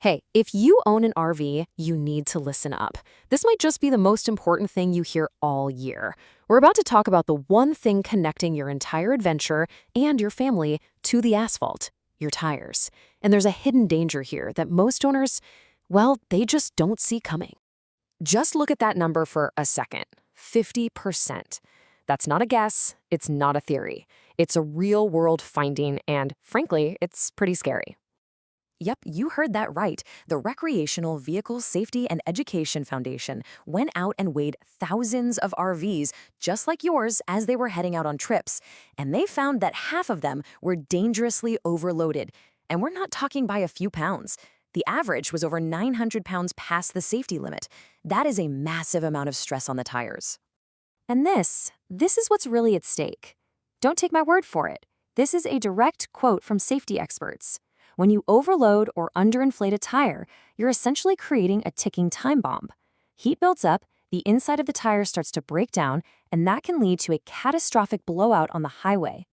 Hey, if you own an RV, you need to listen up. This might just be the most important thing you hear all year. We're about to talk about the one thing connecting your entire adventure and your family to the asphalt, your tires. And there's a hidden danger here that most owners, well, they just don't see coming. Just look at that number for a second. 50%. That's not a guess, it's not a theory. It's a real-world finding, and frankly, it's pretty scary. Yep, you heard that right. The Recreational Vehicle Safety and Education Foundation went out and weighed thousands of RVs, just like yours, as they were heading out on trips. And they found that half of them were dangerously overloaded. And we're not talking by a few pounds. The average was over 900 pounds past the safety limit. That is a massive amount of stress on the tires. And this is what's really at stake. Don't take my word for it. This is a direct quote from safety experts. When you overload or underinflate a tire, you're essentially creating a ticking time bomb. Heat builds up, the inside of the tire starts to break down, and that can lead to a catastrophic blowout on the highway.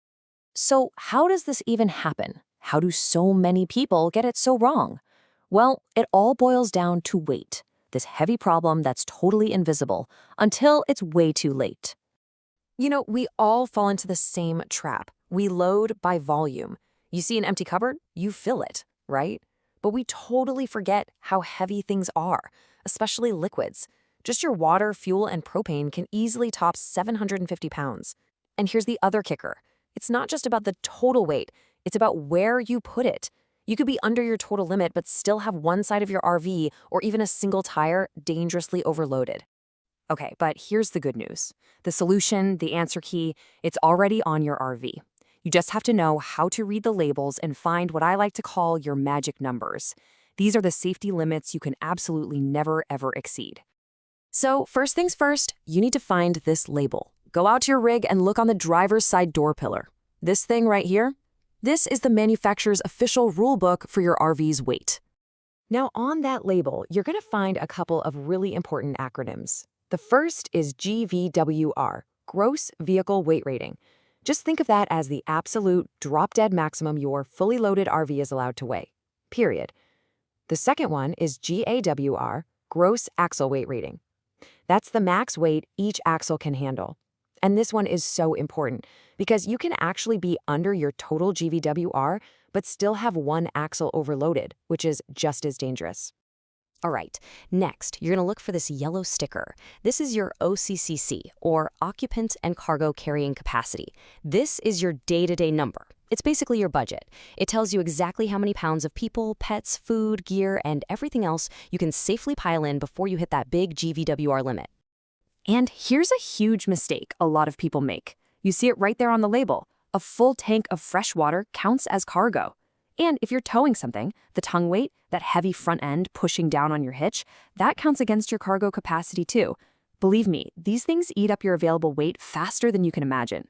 So how does this even happen? How do so many people get it so wrong? Well, it all boils down to weight, this heavy problem that's totally invisible until it's way too late. You know, we all fall into the same trap. We load by volume. You see an empty cupboard, you fill it, right? But we totally forget how heavy things are, especially liquids. Just your water, fuel, and propane can easily top 750 pounds. And here's the other kicker. It's not just about the total weight, it's about where you put it. You could be under your total limit but still have one side of your RV or even a single tire dangerously overloaded. Okay, but here's the good news. The solution, the answer key, it's already on your RV. You just have to know how to read the labels and find what I like to call your magic numbers. These are the safety limits you can absolutely never, ever exceed. So first things first, you need to find this label. Go out to your rig and look on the driver's side door pillar. This thing right here, this is the manufacturer's official rule book for your RV's weight. Now on that label, you're going to find a couple of really important acronyms. The first is GVWR, Gross Vehicle Weight Rating. Just think of that as the absolute drop-dead maximum your fully loaded RV is allowed to weigh, period. The second one is GAWR, Gross Axle Weight Rating. That's the max weight each axle can handle. And this one is so important because you can actually be under your total GVWR but still have one axle overloaded, which is just as dangerous. All right, next, you're going to look for this yellow sticker. This is your OCCC, or Occupant and Cargo Carrying Capacity. This is your day-to-day number. It's basically your budget. It tells you exactly how many pounds of people, pets, food, gear, and everything else you can safely pile in before you hit that big GVWR limit. And here's a huge mistake a lot of people make. You see it right there on the label. A full tank of fresh water counts as cargo. And if you're towing something, the tongue weight, that heavy front end pushing down on your hitch, that counts against your cargo capacity too. Believe me, these things eat up your available weight faster than you can imagine.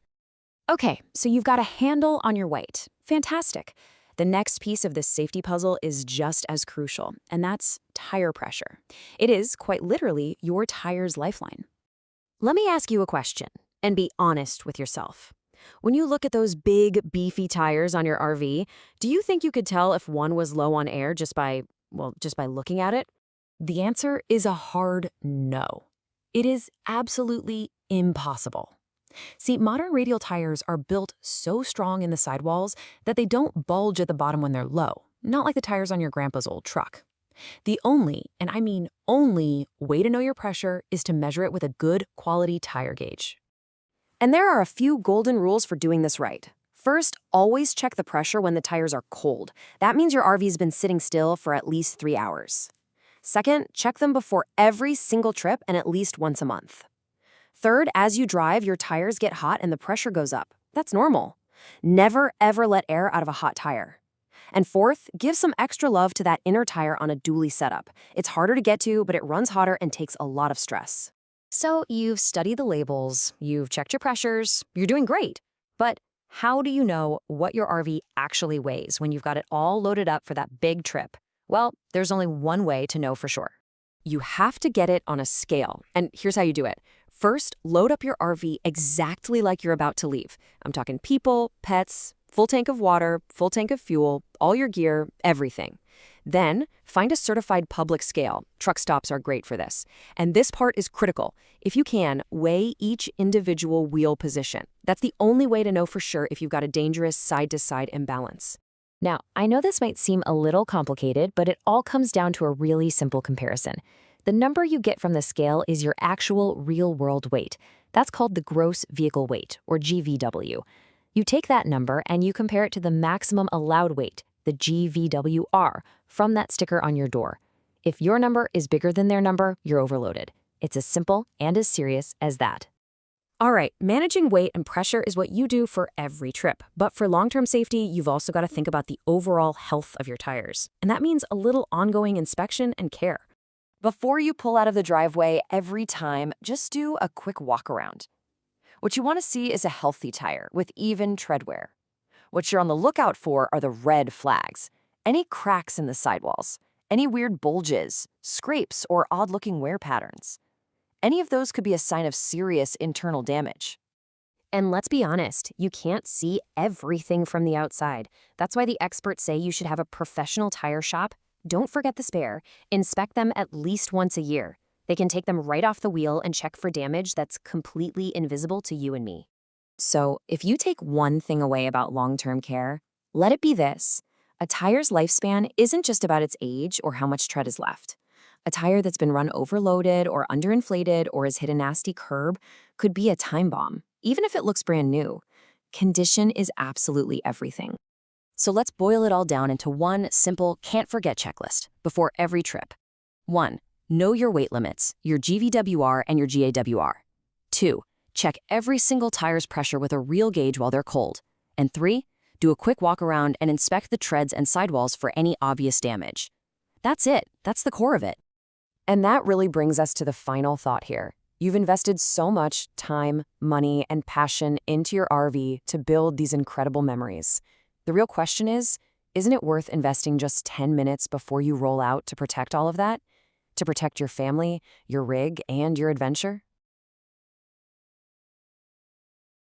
Okay, so you've got a handle on your weight. Fantastic. The next piece of this safety puzzle is just as crucial, and that's tire pressure. It is, quite literally, your tire's lifeline. Let me ask you a question, and be honest with yourself. When you look at those big, beefy tires on your RV, do you think you could tell if one was low on air just by looking at it? The answer is a hard no. It is absolutely impossible. See, modern radial tires are built so strong in the sidewalls that they don't bulge at the bottom when they're low, not like the tires on your grandpa's old truck. The only, and I mean only, way to know your pressure is to measure it with a good quality tire gauge. And there are a few golden rules for doing this right. First, always check the pressure when the tires are cold. That means your RV's been sitting still for at least 3 hours. Second, check them before every single trip and at least once a month. Third, as you drive, your tires get hot and the pressure goes up. That's normal. Never, ever let air out of a hot tire. And fourth, give some extra love to that inner tire on a dually setup. It's harder to get to, but it runs hotter and takes a lot of stress. So you've studied the labels, you've checked your pressures, you're doing great. But how do you know what your RV actually weighs when you've got it all loaded up for that big trip? Well, there's only one way to know for sure. You have to get it on a scale, and here's how you do it. First, load up your RV exactly like you're about to leave. I'm talking people, pets, Full tank of water, full tank of fuel, all your gear, everything. Then, find a certified public scale. Truck stops are great for this. And this part is critical. If you can, weigh each individual wheel position. That's the only way to know for sure if you've got a dangerous side-to-side imbalance. Now, I know this might seem a little complicated, but it all comes down to a really simple comparison. The number you get from the scale is your actual real-world weight. That's called the gross vehicle weight, or GVW. You take that number and you compare it to the maximum allowed weight, the GVWR, from that sticker on your door. If your number is bigger than their number, you're overloaded. It's as simple and as serious as that. All right, managing weight and pressure is what you do for every trip. But for long-term safety, you've also got to think about the overall health of your tires. And that means a little ongoing inspection and care. Before you pull out of the driveway every time, just do a quick walk around. What you want to see is a healthy tire with even tread wear. What you're on the lookout for are the red flags. Any cracks in the sidewalls, any weird bulges, scrapes, or odd-looking wear patterns. Any of those could be a sign of serious internal damage. And let's be honest, you can't see everything from the outside. That's why the experts say you should have a professional tire shop. Don't forget the spare. Inspect them at least once a year. They can take them right off the wheel and check for damage that's completely invisible to you and me. So, if you take one thing away about long-term care, let it be this. A tire's lifespan isn't just about its age or how much tread is left. A tire that's been run overloaded or underinflated or has hit a nasty curb could be a time bomb, even if it looks brand new. Condition is absolutely everything. So let's boil it all down into one simple can't-forget checklist before every trip. 1. Know your weight limits, your GVWR and your GAWR. 2. Check every single tire's pressure with a real gauge while they're cold. And 3. Do a quick walk around and inspect the treads and sidewalls for any obvious damage. That's it. That's the core of it. And that really brings us to the final thought here. You've invested so much time, money, and passion into your RV to build these incredible memories. The real question is, isn't it worth investing just 10 minutes before you roll out to protect all of that? To protect your family, your rig, and your adventure?